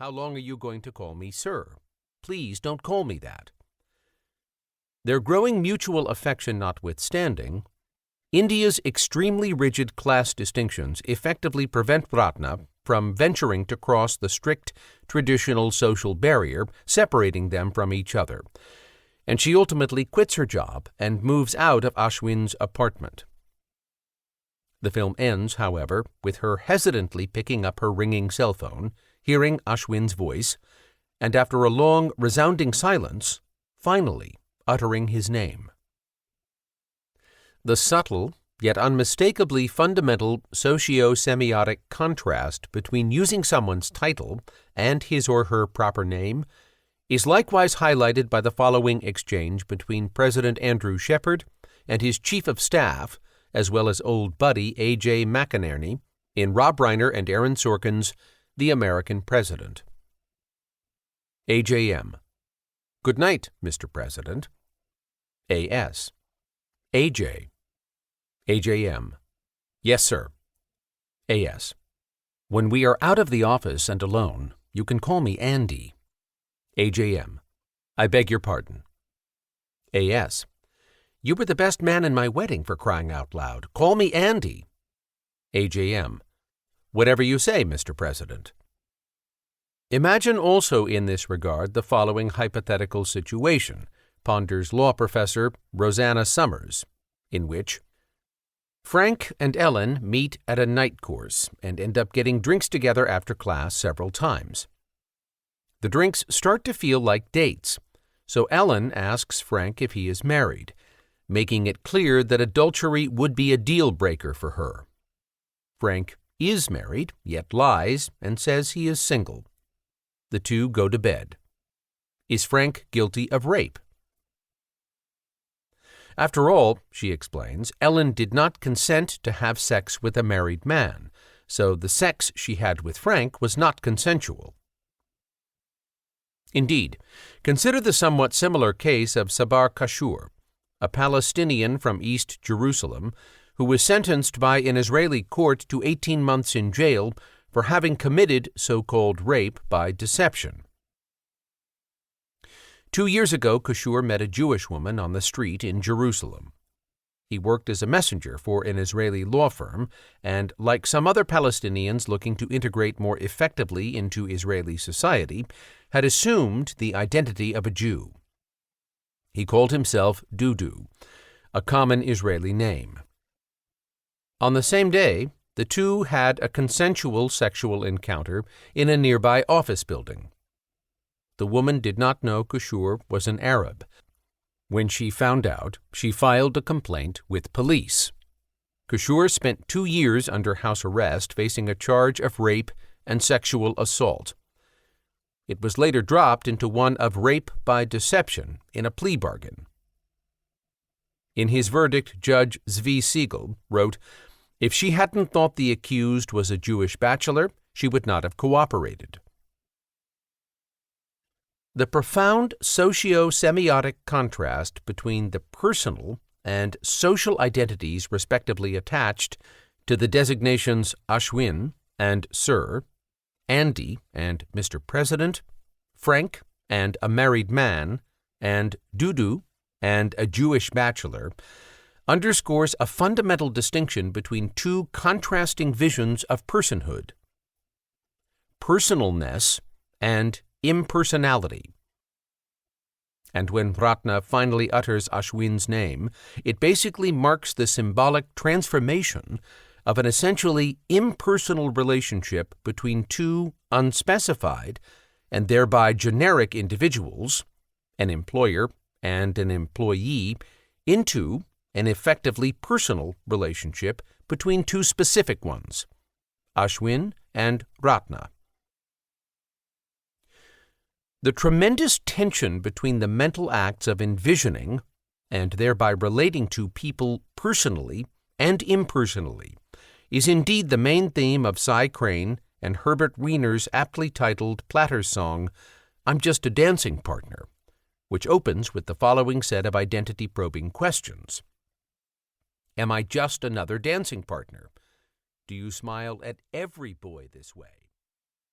How long are you going to call me sir? Please don't call me that. Their growing mutual affection notwithstanding, India's extremely rigid class distinctions effectively prevent Ratna from venturing to cross the strict traditional social barrier separating them from each other, and she ultimately quits her job and moves out of Ashwin's apartment. The film ends, however, with her hesitantly picking up her ringing cell phone, hearing Ashwin's voice, and after a long, resounding silence, finally uttering his name. The subtle, yet unmistakably fundamental socio-semiotic contrast between using someone's title and his or her proper name is likewise highlighted by the following exchange between President Andrew Shepard and his chief of staff, as well as old buddy A.J. McInerney, in Rob Reiner and Aaron Sorkin's The American President. A.J.M. Good night, Mr. President. A.S. A.J. A.J.M. Yes, sir. A.S. When we are out of the office and alone, you can call me Andy. A.J.M. I beg your pardon. A.S. You were the best man in my wedding, for crying out loud. Call me Andy. A.J.M. Whatever you say, Mr. President. Imagine also in this regard the following hypothetical situation, ponders law professor Rosanna Summers, in which Frank and Ellen meet at a night course and end up getting drinks together after class several times. The drinks start to feel like dates, so Ellen asks Frank if he is married, making it clear that adultery would be a deal-breaker for her. Frank is married, yet lies and says he is single. The two go to bed. Is Frank guilty of rape? After all, she explains, Ellen did not consent to have sex with a married man, so the sex she had with Frank was not consensual. Indeed, consider the somewhat similar case of Sabar Kashur, a Palestinian from East Jerusalem who was sentenced by an Israeli court to 18 months in jail for having committed so-called rape by deception. 2 years ago, Kashur met a Jewish woman on the street in Jerusalem. He worked as a messenger for an Israeli law firm and, like some other Palestinians looking to integrate more effectively into Israeli society, had assumed the identity of a Jew. He called himself Dudu, a common Israeli name. On the same day, the two had a consensual sexual encounter in a nearby office building. The woman did not know Kashur was an Arab. When she found out, she filed a complaint with police. Kashur spent 2 years under house arrest facing a charge of rape and sexual assault. It was later dropped into one of rape by deception in a plea bargain. In his verdict, Judge Zvi Siegel wrote, "If she hadn't thought the accused was a Jewish bachelor, she would not have cooperated." The profound socio-semiotic contrast between the personal and social identities respectively attached to the designations Ashwin and Sir, Andy and Mr. President, Frank and a married man, and Dudu and a Jewish bachelor, underscores a fundamental distinction between two contrasting visions of personhood: personalness and impersonality. And when Ratna finally utters Ashwin's name, it basically marks the symbolic transformation of an essentially impersonal relationship between two unspecified and thereby generic individuals, an employer and an employee, into an effectively personal relationship between two specific ones, Ashwin and Ratna. The tremendous tension between the mental acts of envisioning and thereby relating to people personally and impersonally is indeed the main theme of Cy Crane and Herbert Weiner's aptly titled Platter's song, "I'm Just a Dancing Partner," which opens with the following set of identity-probing questions. Am I just another dancing partner? Do you smile at every boy this way?